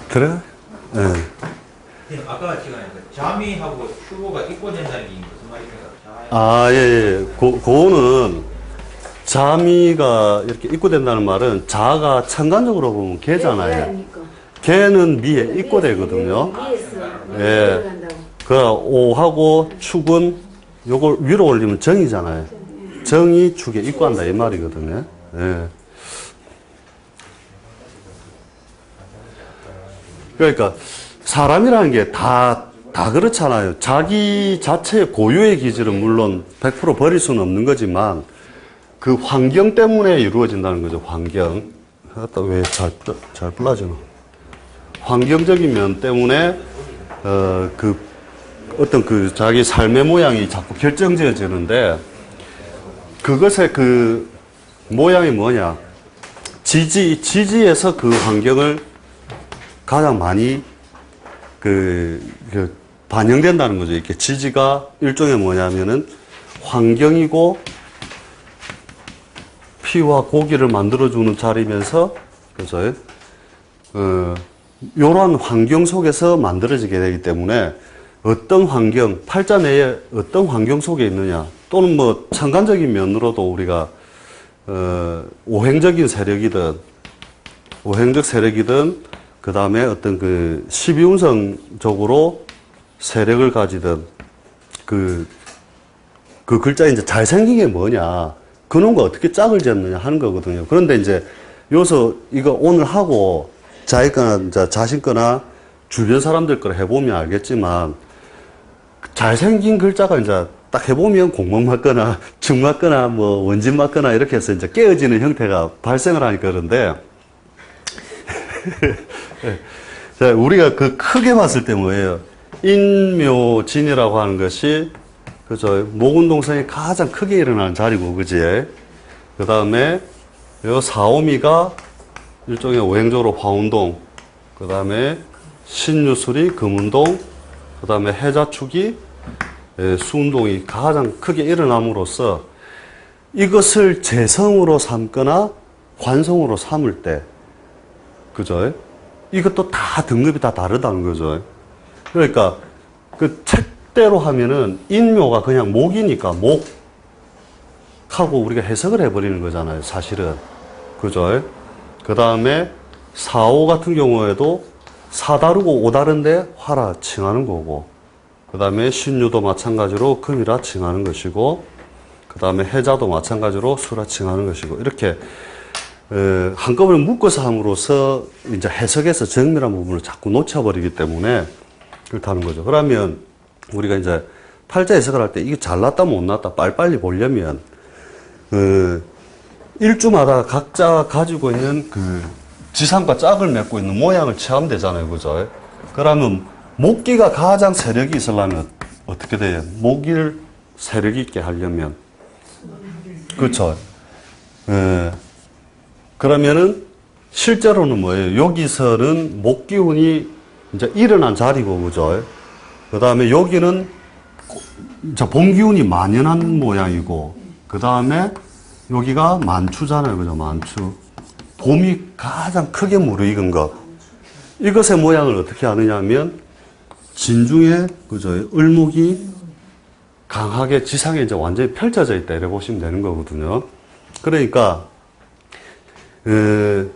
그래? 예. 아까 제가 자미하고 휴보가 입고된다는 게 무슨 말입니까? 아, 예, 예. 그거는 자미가 이렇게 입고된다는 말은 자가 천간적으로 보면 개잖아요. 개는 미에 입고되거든요. 예. 그 오하고 축은 요걸 위로 올리면 정이잖아요. 정이 축에 입고한다 이 말이거든요. 예. 그러니까 사람이라는 게 다 그렇잖아요. 자기 자체의 고유의 기질은 물론 100% 버릴 수는 없는 거지만 그 환경 때문에 이루어진다는 거죠. 환경. 왜 잘 불러지나? 환경적인 면 때문에 어떤 그 자기 삶의 모양이 자꾸 결정지어지는데 그것의 그 모양이 뭐냐? 지지에서 그 환경을 가장 많이 반영된다는 거죠. 이렇게 지지가 일종의 뭐냐면은 환경이고 피와 고기를 만들어주는 자리면서, 그죠? 요런 환경 속에서 만들어지게 되기 때문에 어떤 환경, 팔자 내에 어떤 환경 속에 있느냐, 또는 뭐 천간적인 면으로도 우리가, 오행적인 세력이든, 그 다음에 어떤 그 12운성적으로 세력을 가지든, 그 글자에 이제 잘생긴 게 뭐냐, 그놈과 어떻게 짝을 지었느냐 하는 거거든요. 그런데 이제 여기서 이거 오늘 하고 자기 거나 자신 거나 주변 사람들 거를 해보면 알겠지만 잘생긴 글자가 이제 딱 해보면 공목 맞거나 축 맞거나 뭐 원진 맞거나 이렇게 해서 이제 깨어지는 형태가 발생을 하니까 그런데 자, 우리가 그 크게 봤을 때 뭐예요? 인묘진이라고 하는 것이 그죠? 목운동성이 가장 크게 일어나는 자리고, 그지? 그 다음에, 요 사오미가 일종의 오행적으로 화운동, 그 다음에 신유술이 금운동, 그 다음에 해자축이 수운동이 가장 크게 일어남으로써 이것을 재성으로 삼거나 관성으로 삼을 때, 그죠? 이것도 다 등급이 다 다르다는 거죠. 그러니까, 그 책대로 하면은 인묘가 그냥 목이니까 목하고 우리가 해석을 해버리는 거잖아요, 사실은. 그죠? 그 다음에 사오 같은 경우에도 사 다르고 오 다른데 화라 칭하는 거고, 그 다음에 신유도 마찬가지로 금이라 칭하는 것이고, 그 다음에 해자도 마찬가지로 수라 칭하는 것이고, 이렇게 한꺼번에 묶어서 함으로써 이제 해석에서 정밀한 부분을 자꾸 놓쳐버리기 때문에 그렇다는 거죠. 그러면 우리가 이제 팔자 해석을 할 때 이게 잘났다 못났다 빨리빨리 보려면 일주마다 각자 가지고 있는 그 지상과 짝을 맺고 있는 모양을 취하면 되잖아요. 그죠? 그러면 목기가 가장 세력이 있으려면 어떻게 돼요? 목일 세력이 있게 하려면 그렇죠. 그러면은 실제로는 뭐예요? 여기서는 목기운이 이제 일어난 자리고, 그죠? 그 다음에 여기는 봄기운이 만연한 모양이고, 그 다음에 여기가 만추잖아요. 그죠? 만추. 봄이 가장 크게 무르익은 것. 이것의 모양을 어떻게 아느냐 하면, 진중에, 그죠? 을목이 강하게 지상에 이제 완전히 펼쳐져 있다. 이렇게 보시면 되는 거거든요. 그러니까, 을의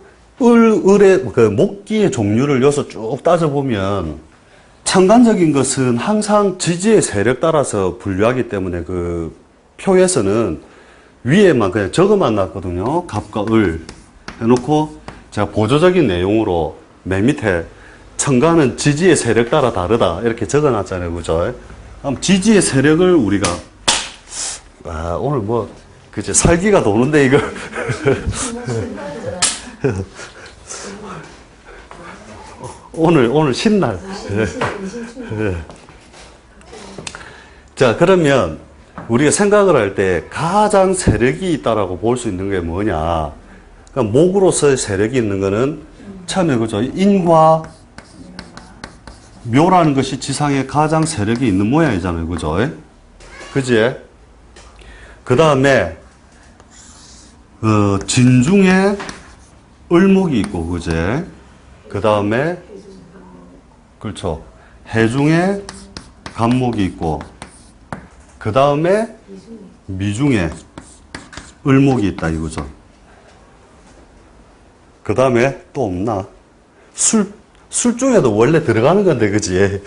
그 목기의 종류를 여기서 쭉 따져보면 천간적인 것은 항상 지지의 세력 따라서 분류하기 때문에 그 표에서는 위에만 그냥 적어만 놨거든요. 갑과 을 해놓고 제가 보조적인 내용으로 맨 밑에 천간은 지지의 세력 따라 다르다 이렇게 적어놨잖아요. 그죠? 그럼 지지의 세력을 우리가 오늘 뭐 그치 살기가 도는데 이거 오늘 신날. 자, 그러면 우리가 생각을 할 때 가장 세력이 있다라고 볼 수 있는 게 뭐냐? 그러니까 목으로서의 세력이 있는 거는 처음에 그죠? 인과 묘라는 것이 지상에 가장 세력이 있는 모양이잖아요. 그죠? 그지? 그 다음에 진중에 을목이 있고, 그제? 그 다음에, 그렇죠. 해중에 간목이 있고, 그 다음에 미중에 을목이 있다 이거죠. 그 다음에 또 없나? 술 중에도 원래 들어가는 건데, 그지?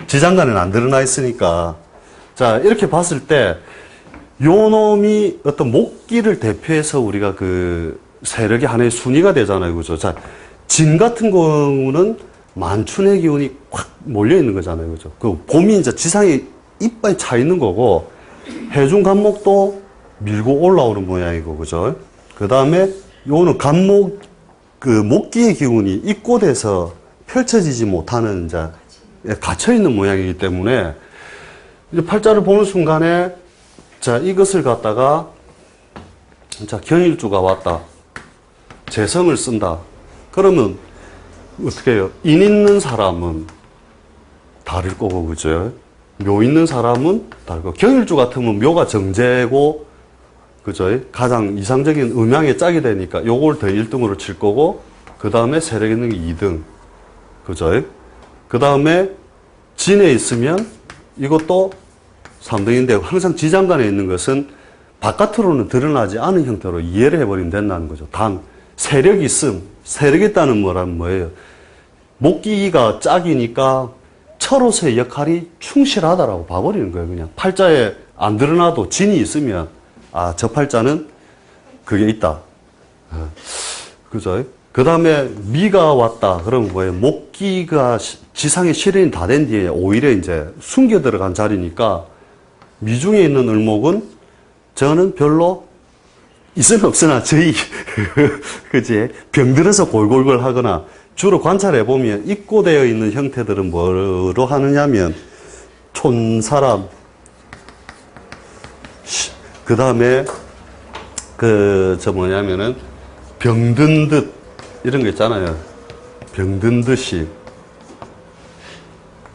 지장간에는 안 드러나 있으니까. 자, 이렇게 봤을 때, 요 놈이 어떤 목기를 대표해서 우리가 그 세력이 하나의 순위가 되잖아요. 그죠? 자, 진 같은 경우는 만춘의 기운이 확 몰려 있는 거잖아요. 그죠? 그 봄이 이제 지상에 이빨이 차 있는 거고, 해중 간목도 밀고 올라오는 모양이고, 그죠? 그 다음에 요는 간목, 그 목기의 기운이 입고돼서 펼쳐지지 못하는 이제 갇혀 있는 모양이기 때문에 이제 팔자를 보는 순간에 자, 이것을 갖다가 자, 경일주가 왔다. 재성을 쓴다. 그러면 어떻게 해요? 인 있는 사람은 다를 거고, 그죠? 묘 있는 사람은 다르고, 경일주 같으면 묘가 정제고, 그죠? 가장 이상적인 음양에 짝이 되니까 요걸 더 1등으로 칠 거고, 그 다음에 세력 있는 게 2등. 그죠? 그 다음에 진에 있으면 이것도 3등인데 항상 지장간에 있는 것은 바깥으로는 드러나지 않은 형태로 이해를 해버리면 된다는 거죠. 단, 세력이 있음. 세력이 있다는 뭐란 뭐예요? 목기가 짝이니까 철옷의 역할이 충실하다라고 봐버리는 거예요. 그냥 팔자에 안 드러나도 진이 있으면 아, 저 팔자는 그게 있다. 그죠? 그 다음에 미가 왔다. 그러면 뭐예요? 목기가 지상에 실현이 다 된 뒤에 오히려 이제 숨겨 들어간 자리니까 미중에 있는 을목은 저는 별로 있으나 없으나 저희 그지 병들어서 골골골 하거나 주로 관찰해 보면 입고되어 있는 형태들은 뭐로 하느냐면 촌사람 그 다음에 저 뭐냐면은 병든 듯 이런 거 있잖아요. 병든 듯이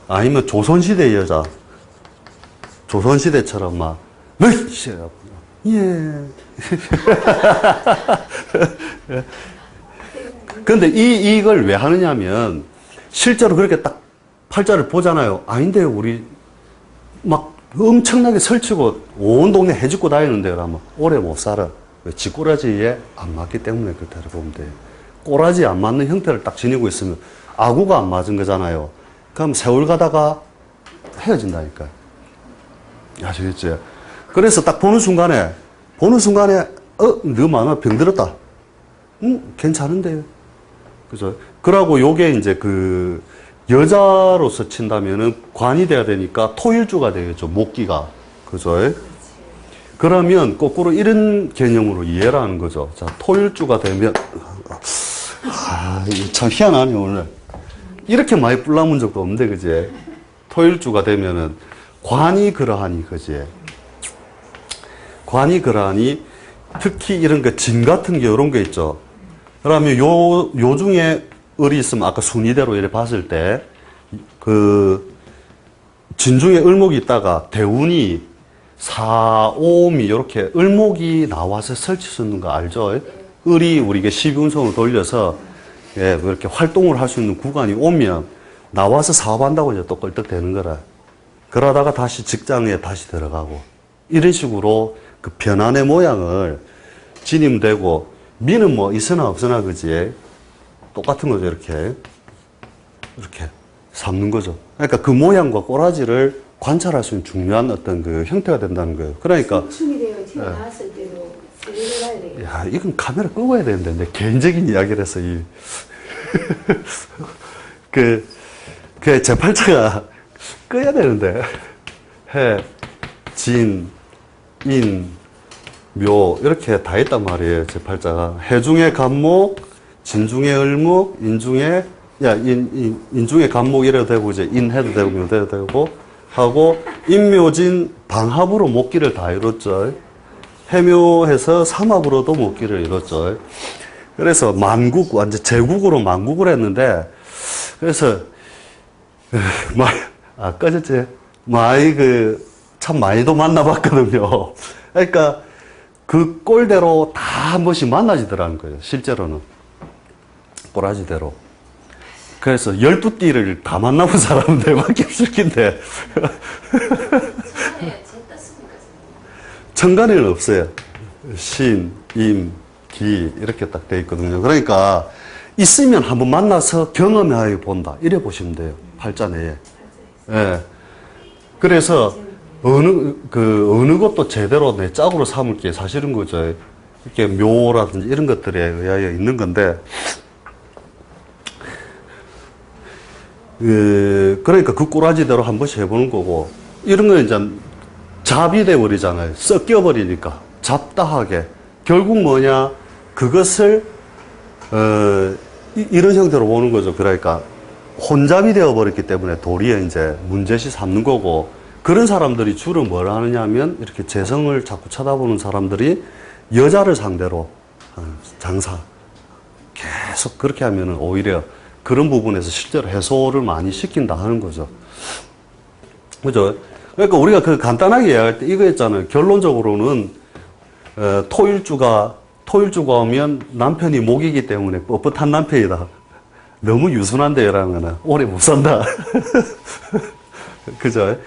아니면 조선시대 여자 조선시대처럼 막 예. 근데 이걸 왜 하느냐면 실제로 그렇게 딱 팔자를 보잖아요. 아닌데요, 우리 막 엄청나게 설치고 온 동네 해집고 다니는데 그러면 오래 못 살아. 왜? 쥐꼬라지에 안 맞기 때문에 그렇다고 보면 돼요. 꼬라지에 안 맞는 형태를 딱 지니고 있으면 아구가 안 맞은 거잖아요. 그럼 세월 가다가 헤어진다니까. 아시겠지? 그래서 딱 보는 순간에 너 만화 병들었다. 괜찮은데요. 그죠? 그러고 요게 이제 그 여자로서 친다면은 관이 돼야 되니까 토일주가 되겠죠. 목기가. 그죠? 그러면 거꾸로 이런 개념으로 이해를 하는 거죠. 자, 토일주가 되면 이거 참 희한하네 오늘. 이렇게 많이 뿔나문 적도 없는데 그지? 토일주가 되면은 관이 그러하니 그지? 관이 그러하니 특히 이런 거 진 같은 게 이런 게 있죠. 그러면 요 중에 을이 있으면 아까 순위대로 이렇게 봤을 때 그 진중에 을목이 있다가 대운이 사오미 이렇게 을목이 나와서 설칠 수 있는 거 알죠? 을이 우리가 12운성을 돌려서 예, 그렇게 활동을 할 수 있는 구간이 오면 나와서 사업한다고 이제 또 껄떡대는 거라. 그러다가 다시 직장에 다시 들어가고 이런 식으로 그 변환의 모양을 진임되고 미는 뭐 있으나 없으나 그지 똑같은 거죠. 이렇게 삼는 거죠. 그러니까 그 모양과 꼬라지를 관찰할 수 있는 중요한 어떤 그 형태가 된다는 거예요. 그러니까 춤이 되어 지금 나왔을 때도 세례를 가야 되겠다. 야, 이건 카메라 끄고 해야 되는데 내 개인적인 이야기를 해서 제 팔자가 꺼야 되는데 해, 진, 인, 묘 이렇게 다 있단 말이에요. 제 팔자가 해중에 간목, 진중에 을목, 인중에 인중에 간목 이래도 되고 이제 인해도 되고 묘해도 되고 하고 인묘진 방합으로 목기를 다 이뤘죠. 해묘해서 삼합으로도 목기를 이뤘죠. 그래서 만국 완전 제국으로 만국을 했는데 그래서 꺼졌지. 참 많이도 만나봤거든요. 그러니까 그 꼴대로 다 한 번씩 만나지더라는 거예요. 실제로는 꼬라지대로. 그래서 12띠를 다 만나본 사람은 내밖에 없을 텐데. 천간에 제 떴습니까? 천간에는 없어요. 신, 임, 기 이렇게 딱 돼 있거든요. 그러니까 있으면 한번 만나서 경험하여 본다. 이래 보시면 돼요. 팔자 내에. 예. 그래서 어느 것도 제대로 내 짝으로 삼을 게 사실은 그죠. 이렇게 묘라든지 이런 것들에 의하여 있는 건데, 그러니까 그 꼬라지대로 한 번씩 해보는 거고, 이런 건 이제 잡이 돼버리잖아요. 섞여버리니까. 잡다하게. 결국 뭐냐, 그것을, 이런 형태로 보는 거죠. 그러니까, 혼잡이 되어버렸기 때문에 도리어 이제 문제시 삼는 거고, 그런 사람들이 주로 뭘 하느냐 하면, 이렇게 재성을 자꾸 쳐다보는 사람들이 여자를 상대로 장사. 계속 그렇게 하면은 오히려 그런 부분에서 실제로 해소를 많이 시킨다 하는 거죠. 그죠? 그러니까 우리가 그 간단하게 이야기할 때 이거 있잖아요. 결론적으로는, 토일주가 오면 남편이 목이기 때문에 뻣뻣한 남편이다. 너무 유순한데, 이러면은 오래 못 산다. 그죠?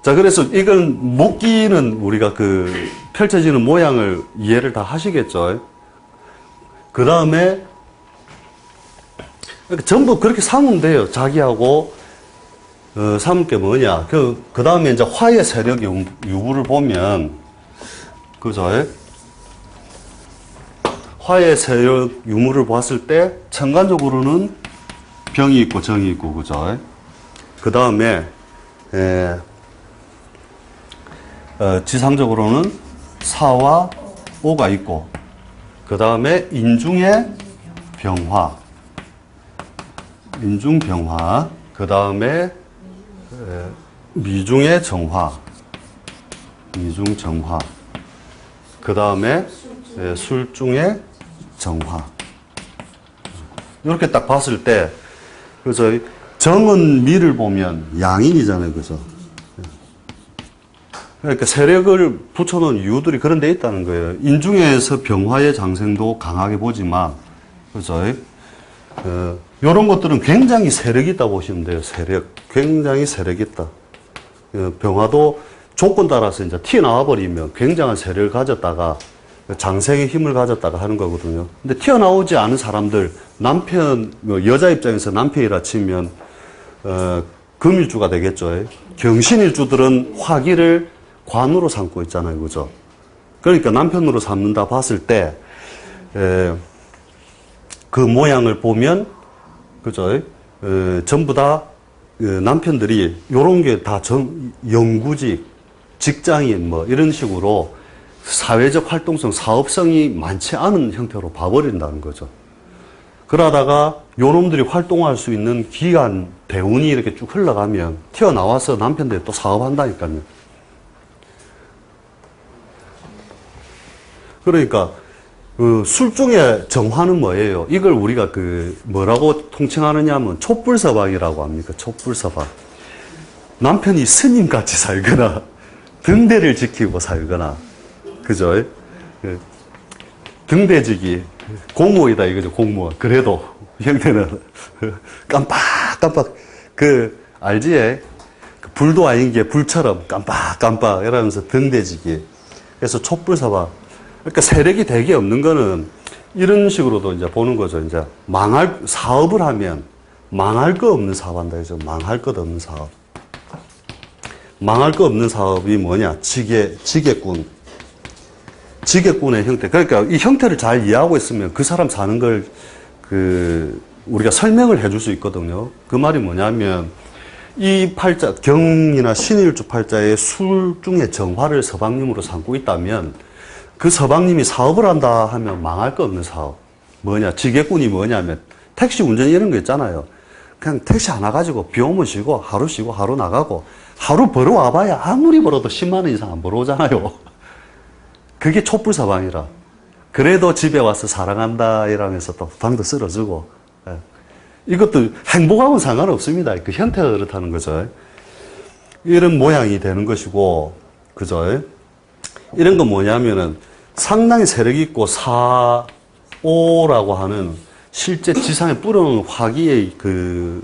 자, 그래서 이건 목기는 우리가 그 펼쳐지는 모양을 이해를 다 하시겠죠? 그 다음에 전부 그렇게 삼으면 돼요. 자기하고 삼을 게 뭐냐. 그 다음에 이제 화의 세력 유부를 보면, 그죠? 화의 세력 유무를 봤을 때 천간적으로는 병이 있고 정이 있고, 그죠? 그 다음에 지상적으로는 사와 오가 있고, 그 다음에 인중의 병화, 인중병화, 그 다음에 미중의 정화, 미중정화, 그 다음에 술중의 정화. 이렇게 딱 봤을 때, 그죠? 정은 미를 보면 양인이잖아요, 그죠? 그러니까 세력을 붙여놓은 이유들이 그런 데 있다는 거예요. 인중에서 병화의 장생도 강하게 보지만, 그죠? 이런 것들은 굉장히 세력이 있다 보시면 돼요. 세력. 굉장히 세력이 있다. 병화도 조건 따라서 이제 튀어나와 버리면 굉장한 세력을 가졌다가 장생의 힘을 가졌다가 하는 거거든요. 근데 튀어나오지 않은 사람들, 남편, 여자 입장에서 남편이라 치면, 금일주가 되겠죠. 경신일주들은 화기를 관으로 삼고 있잖아요. 그죠? 그러니까 남편으로 삼는다 봤을 때, 그 모양을 보면, 그죠? 전부 다 남편들이 요런 게 다 영구직, 직장인 뭐 이런 식으로 사회적 활동성, 사업성이 많지 않은 형태로 봐버린다는 거죠. 그러다가 요놈들이 활동할 수 있는 기간, 대운이 이렇게 쭉 흘러가면 튀어나와서 남편들이 또 사업한다니까요. 그러니까 술중의 정화는 뭐예요? 이걸 우리가 뭐라고 통칭하느냐 하면 촛불서방이라고 합니까? 촛불서방. 남편이 스님같이 살거나 등대를 지키고 살거나, 그죠? 등대지기 공무원이다 이거죠. 공무원. 그래도 형태는 깜빡깜빡 알지? 불도 아닌 게 불처럼 깜빡깜빡 이러면서 등대지기. 그래서 촛불서방. 그러니까 세력이 되게 없는 거는 이런 식으로도 이제 보는 거죠. 이제 사업을 하면 망할 거 없는 사업 한다 해서 망할 것 없는 사업. 망할 거 없는 사업이 뭐냐? 지게꾼. 지게꾼의 형태. 그러니까 이 형태를 잘 이해하고 있으면 그 사람 사는 걸 우리가 설명을 해줄 수 있거든요. 그 말이 뭐냐면 이 팔자, 경이나 신일주 팔자의 술중의 정화를 서방님으로 삼고 있다면 그 서방님이 사업을 한다 하면 망할 거 없는 사업. 뭐냐? 지게꾼이 뭐냐면 택시 운전 이런 거 있잖아요. 그냥 택시 하나 가지고 비 오면 쉬고 하루 쉬고 하루 나가고 하루 벌어와봐야 아무리 벌어도 10만 원 이상 안 벌어오잖아요. 그게 촛불서방이라. 그래도 집에 와서 사랑한다 이러면서 또 방도 쓸어주고. 이것도 행복하고는 상관없습니다. 그 형태가 그렇다는 거죠. 이런 모양이 되는 것이고, 그죠? 이런 건 뭐냐면은 상당히 세력이 있고 사오라고 하는 실제 지상에 뿌려놓은 화기의 그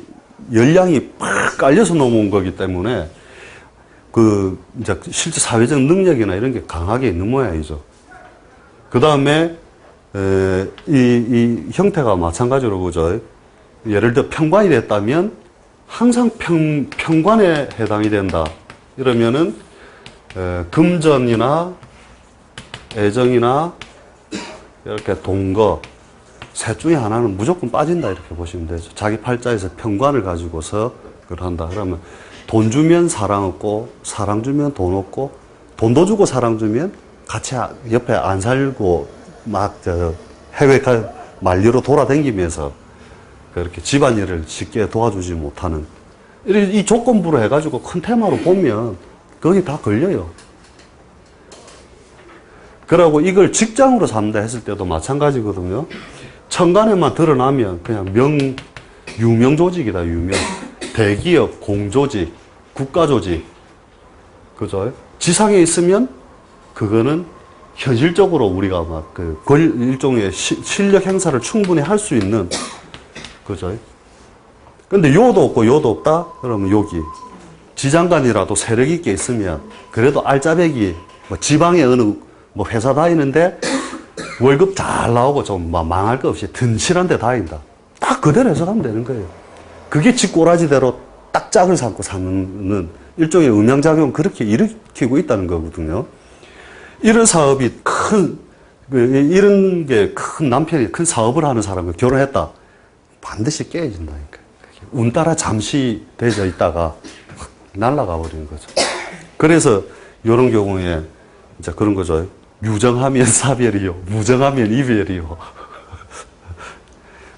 열량이 팍 깔려서 넘어온 거기 때문에 이제 실제 사회적 능력이나 이런 게 강하게 있는 모양이죠. 그 다음에, 이 형태가 마찬가지로 그죠. 예를 들어 평관이 됐다면 항상 평관에 해당이 된다. 이러면은, 금전이나 애정이나 이렇게 동거, 셋 중에 하나는 무조건 빠진다. 이렇게 보시면 되죠. 자기 팔자에서 평관을 가지고서 그걸 한다. 그러면 돈 주면 사랑 없고, 사랑 주면 돈 없고, 돈도 주고 사랑 주면 같이 옆에 안 살고 막 해외 만리로 돌아다니면서 그렇게 집안일을 쉽게 도와주지 못하는 이 조건부로 해가지고 큰 테마로 보면 거기 다 걸려요. 그러고 이걸 직장으로 삼다 했을 때도 마찬가지거든요. 천간에만 드러나면 그냥 유명 조직이다, 유명. 대기업, 공조직, 국가조직. 그죠? 지상에 있으면 그거는 현실적으로 우리가 막 일종의 실력 행사를 충분히 할 수 있는, 그죠? 근데 요도 없고 요도 없다? 그러면 여기. 지장간이라도 세력 있게 있으면 그래도 알짜배기, 뭐 지방에 어느 뭐 회사 다니는데 월급 잘 나오고 좀 망할 거 없이 든실한 데 다닌다. 딱 그대로 해석하면 되는 거예요. 그게 지 꼬라지대로 딱 짝을 삼고 사는 일종의 음양작용 그렇게 일으키고 있다는 거거든요. 이런 사업이 이런 게 큰 남편이 큰 사업을 하는 사람과 결혼했다. 반드시 깨진다니까. 운 따라 잠시 되져 있다가 확 날아가 버리는 거죠. 그래서 이런 경우에 이제 그런 거죠. 유정하면 사별이요. 무정하면 이별이요.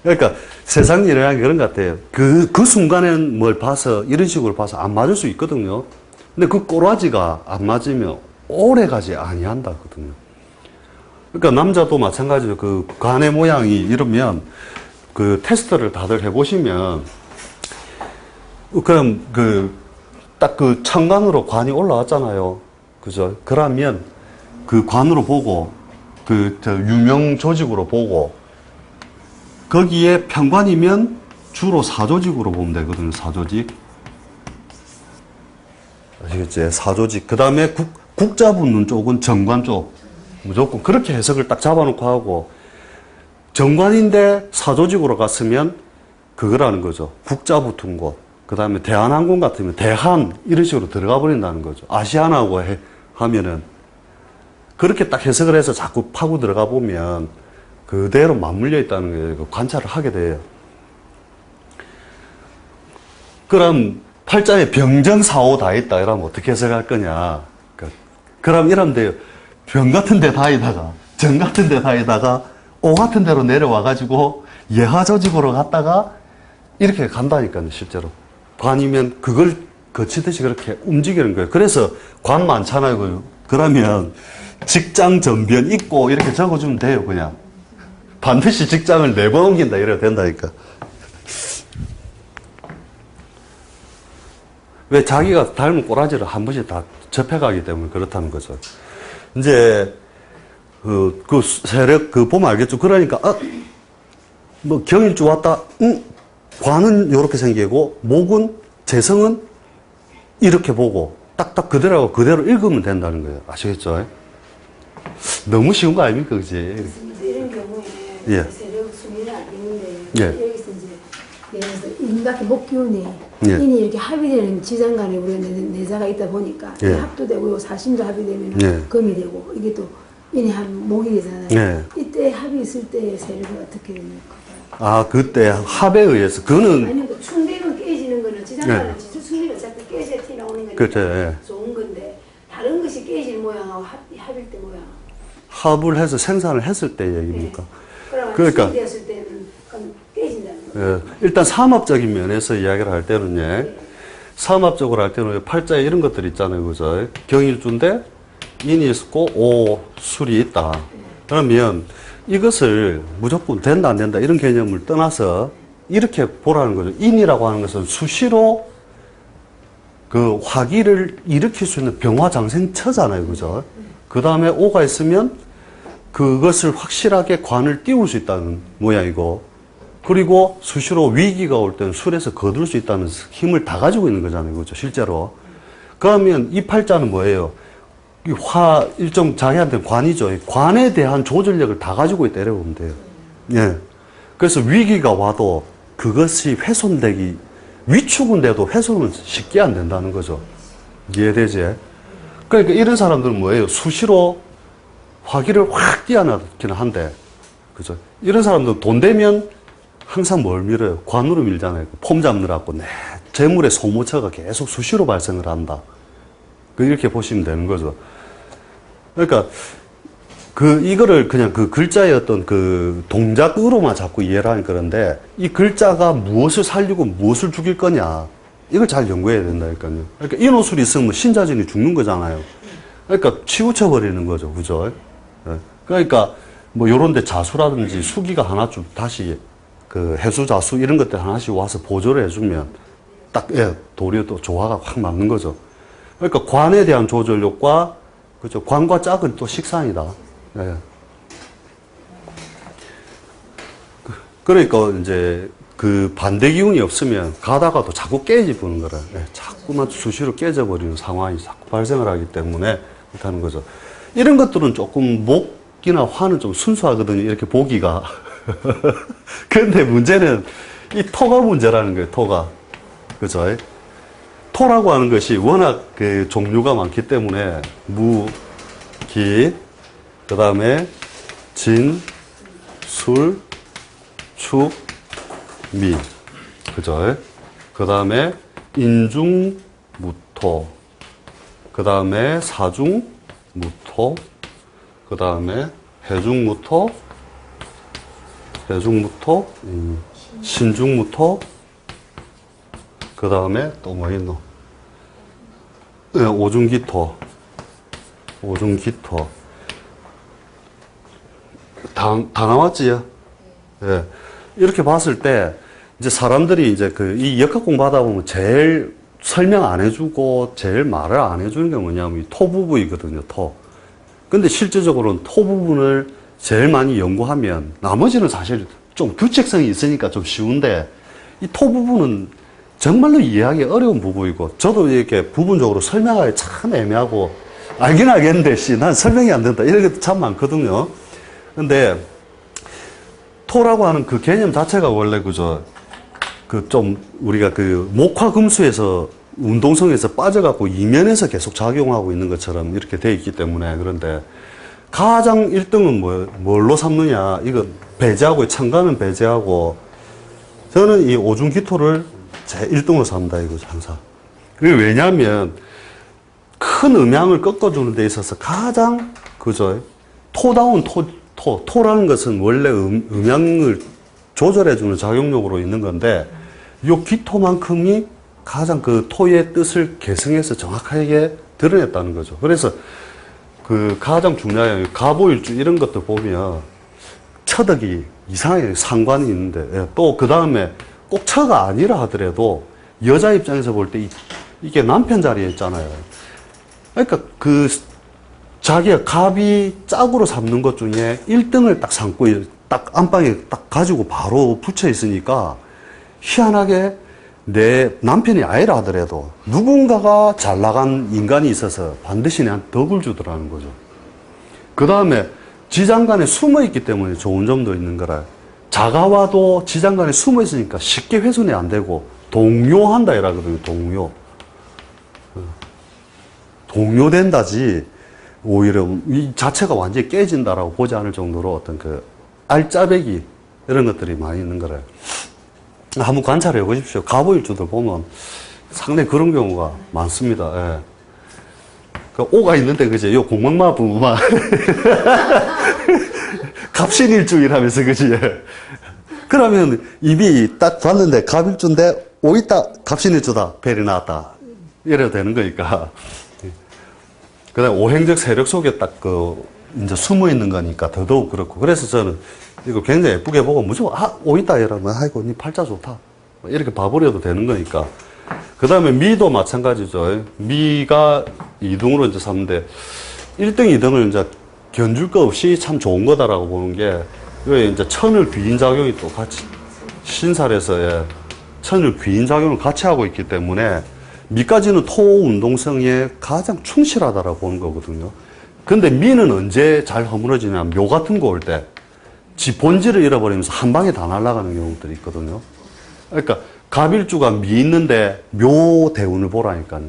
그러니까 세상 일이라는 게 그런 것 같아요. 그 순간엔 뭘 봐서, 이런 식으로 봐서 안 맞을 수 있거든요. 근데 그 꼬라지가 안 맞으면 오래 가지 아니한다거든요. 그러니까 남자도 마찬가지로 그 간의 모양이 이러면 그 테스트를 다들 해보시면 그럼 딱 그 천간으로 관이 올라왔잖아요. 그죠? 그러면 그 관으로 보고 유명 조직으로 보고 거기에 편관이면 주로 사조직으로 보면 되거든요. 사조직. 아시겠지? 사조직. 그 다음에 국자 붙는 쪽은 정관 쪽. 무조건 그렇게 해석을 딱 잡아놓고 하고 정관인데 사조직으로 갔으면 그거라는 거죠. 국자 붙은 곳. 그 다음에 대한항공 같으면 대한 이런 식으로 들어가 버린다는 거죠. 아시아나하고 하면은 그렇게 딱 해석을 해서 자꾸 파고 들어가 보면 그대로 맞물려 있다는 거예요. 관찰을 하게 돼요. 그럼 팔자에 병정사오 다 있다. 이러면 어떻게 해석할 거냐. 그럼 이러면 돼요. 병 같은 데 다니다가 정 같은 데 다니다가 오 같은 데로 내려와가지고 예하조직으로 갔다가 이렇게 간다니까요. 실제로. 관이면 그걸 거치듯이 그렇게 움직이는 거예요. 그래서 관 많잖아요. 그러면 직장 전변 있고 이렇게 적어주면 돼요. 그냥. 반드시 직장을 4번 옮긴다. 이래야 된다니까. 왜 자기가 닮은 꼬라지를 한 번씩 다 접해가기 때문에 그렇다는 거죠. 이제, 그 세력, 보면 알겠죠. 그러니까, 뭐 경일주 왔다. 관은 요렇게 생기고, 목은, 재성은 이렇게 보고, 딱딱 그대로 읽으면 된다는 거예요. 아시겠죠? 너무 쉬운 거 아닙니까? 그지? 이런 경우에 예. 세력 순위는 알겠는데 예. 여기서 이제 예를 들어서 인밖에 목 기운이 예. 인이 이렇게 합의되는 지장간에 우리가 내자가 있다 보니까 예. 합도 되고 사심도 합의되면 예. 금이 되고 이게 또 인이 목이 되잖아요. 예. 이때 합이 있을 때 세력이 어떻게 됩니까? 아, 그때 합에 의해서, 그거는, 아니 그 충대가 깨지는 거는 지장간은 순위가 어차피 깨져야 티 나오는 거니까 그렇죠, 예. 좋은 건데 다른 것이 깨질 모양하고 합일 때 모양. 합을 해서 생산을 했을 때 얘기입니까? 그러니까 되었을 때는 깨진다는 거예요. 예, 일단 상업적인 면에서 이야기를 할 때는요. 상업적으로 할 때는 팔자에 이런 것들 있잖아요. 그죠? 경일주인데 인이 있고 오, 술이 있다. 그러면 이것을 무조건 된다 안 된다 이런 개념을 떠나서 이렇게 보라는 거죠. 인이라고 하는 것은 수시로 그 화기를 일으킬 수 있는 병화장생처잖아요. 그죠? 그 다음에 오가 있으면 그것을 확실하게 관을 띄울 수 있다는 모양이고, 그리고 수시로 위기가 올 때는 술에서 거둘 수 있다는 힘을 다 가지고 있는 거잖아요. 그렇죠? 실제로. 그러면 이 팔자는 뭐예요? 이 일종 자기한테 관이죠. 이 관에 대한 조절력을 다 가지고 있다. 이렇게 보면 돼요. 예. 그래서 위기가 와도 그것이 훼손되기, 위축은 돼도 훼손은 쉽게 안 된다는 거죠. 이해되지? 그러니까 이런 사람들은 뭐예요? 수시로 화기를 확 뛰어나기는 한데, 그죠? 이런 사람들은 돈 되면 항상 뭘 밀어요? 관으로 밀잖아요. 폼 잡느라고, 네. 재물의 소모처가 계속 수시로 발생을 한다. 이렇게 보시면 되는 거죠. 그러니까, 이거를 그냥 그 글자의 어떤 그 동작으로만 자꾸 이해를 하니까 그런데, 이 글자가 무엇을 살리고 무엇을 죽일 거냐. 이걸 잘 연구해야 된다니까요. 그러니까 인호술이 있으면 신자진이 죽는 거잖아요. 그러니까 치우쳐버리는 거죠. 그죠? 예. 그러니까, 뭐, 요런 데 자수라든지 수기가 하나쯤 다시 그 해수자수 이런 것들 하나씩 와서 보조를 해주면 딱, 예, 도리어 또 조화가 확 맞는 거죠. 그러니까 관에 대한 조절력과, 그죠. 관과 짝은 또 식상이다. 예. 그러니까 이제 그 반대 기운이 없으면 가다가도 자꾸 깨지는 거라. 예. 자꾸만 수시로 깨져버리는 상황이 자꾸 발생을 하기 때문에 그렇게 하는 거죠. 이런 것들은 조금 목이나 화는 좀 순수하거든요. 이렇게 보기가. 근데 문제는 이 토가 문제라는 거예요, 토가. 그죠? 토라고 하는 것이 워낙 그 종류가 많기 때문에 무, 기, 그 다음에 진, 술, 축, 미. 그죠? 그 다음에 인중, 무토. 그 다음에 사중, 무토. 그 다음에 해중무토. 해중무토, 신중무토, 그 다음에 또 뭐 있노? 네, 오중기토, 오중기토. 다 나왔지요? 예. 이렇게 봤을 때, 이제 사람들이 이제 이 역학 공부하다 보면 제일 설명 안 해주고 제일 말을 안 해주는 게 뭐냐면 이 토 부분이거든요, 토. 근데 실질적으로는 토 부분을 제일 많이 연구하면 나머지는 사실 좀 규칙성이 있으니까 좀 쉬운데 이 토 부분은 정말로 이해하기 어려운 부분이고 저도 이렇게 부분적으로 설명하기 참 애매하고 알긴 알겠는데 난 설명이 안 된다 이런 것도 참 많거든요. 근데 토라고 하는 그 개념 자체가 원래 그저 그 좀 우리가 그 목화금수에서 운동성에서 빠져갖고 이면에서 계속 작용하고 있는 것처럼 이렇게 돼 있기 때문에 그런데 가장 1등은 뭘로 삼느냐. 이거 배제하고, 천간은 배제하고, 저는 이 오중기토를 제 1등으로 삼다, 이거 항상. 그게 왜냐면, 큰 음양을 꺾어주는 데 있어서 가장, 그죠. 토다운 토라는 것은 원래 음양을 조절해주는 작용력으로 있는 건데, 요 기토만큼이 가장 그 토의 뜻을 계승해서 정확하게 드러냈다는 거죠. 그래서, 그 가장 중요해요. 가보일주 이런 것도 보면 처덕이 이상하게 상관이 있는데 예, 또 그 다음에 꼭 처가 아니라 하더라도 여자 입장에서 볼 때 이게 남편 자리에 있잖아요. 그러니까 그 자기가 갑이 짝으로 삼는 것 중에 1등을 딱 삼고 딱 안방에 딱 가지고 바로 붙여 있으니까 희한하게 내 남편이 아니라 하더라도 누군가가 잘 나간 인간이 있어서 반드시 내한테 덕을 주더라는 거죠. 그 다음에 지장간에 숨어 있기 때문에 좋은 점도 있는 거라. 자가와도 지장간에 숨어 있으니까 쉽게 훼손이 안 되고 동요한다 이라거든요. 동요된다지 오히려 이 자체가 완전히 깨진다라고 보지 않을 정도로 어떤 그 알짜배기 이런 것들이 많이 있는 거래요. 한번 관찰해 보십시오. 갑오일주들 보면 상당히 그런 경우가 많습니다. 예. 그 오가 있는데, 그지? 요 공망마 부부만. 갑신일주이라면서, 그지? 그러면 입이 딱 봤는데 갑일주인데 오 있다, 갑신일주다, 벨이 나왔다. 이래도 되는 거니까. 그 다음에 오행적 세력 속에 딱 이제 숨어 있는 거니까 더더욱 그렇고. 그래서 저는 이거 굉장히 예쁘게 보고 무조건, 오 있다, 이러면, 아이고, 니 팔자 좋다. 이렇게 봐버려도 되는 거니까. 그 다음에 미도 마찬가지죠. 미가 2등으로 이제 삼는데, 1등, 2등을 이제 견줄 거 없이 참 좋은 거다라고 보는 게, 왜 이제 천을 비인 작용이 또 같이 신살에서 예, 천율 귀인작용을 같이 하고 있기 때문에 미까지는 토 운동성에 가장 충실하다라고 보는 거거든요. 근데 미는 언제 잘 허물어지냐면 묘 같은 거 올 때 지 본질을 잃어버리면서 한 방에 다 날아가는 경우들이 있거든요. 그러니까 갑일주가 미 있는데 묘 대운을 보라니까요.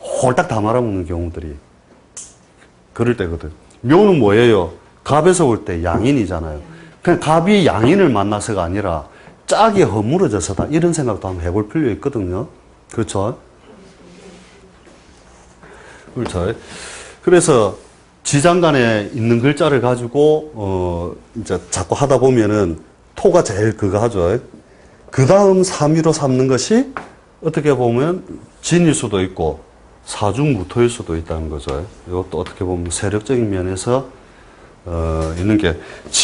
홀딱 다 말아먹는 경우들이 그럴 때거든. 묘는 뭐예요? 갑에서 올 때 양인이잖아요. 그냥 갑이 양인을 만나서가 아니라 짝이 허물어져서다. 이런 생각도 한번 해볼 필요 있거든요. 그렇죠? 그렇죠. 그래서 지장간에 있는 글자를 가지고, 이제 자꾸 하다 보면은 토가 제일 그거 하죠. 그 다음 3위로 삼는 것이 어떻게 보면 진일 수도 있고 사중무토일 수도 있다는 거죠. 이것도 어떻게 보면 세력적인 면에서, 있는 게,